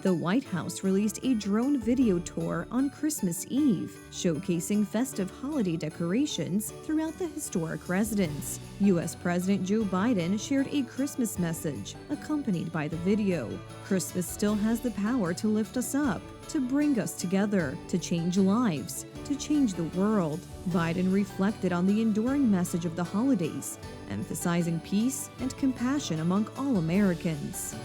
The White House released a drone video tour on Christmas Eve, showcasing festive holiday decorations throughout the historic residence. U.S. President Joe Biden shared a Christmas message accompanied by the video. Christmas still has the power to lift us up, to bring us together, to change lives, to change the world. Biden reflected on the enduring message of the holidays, emphasizing peace and compassion among all Americans.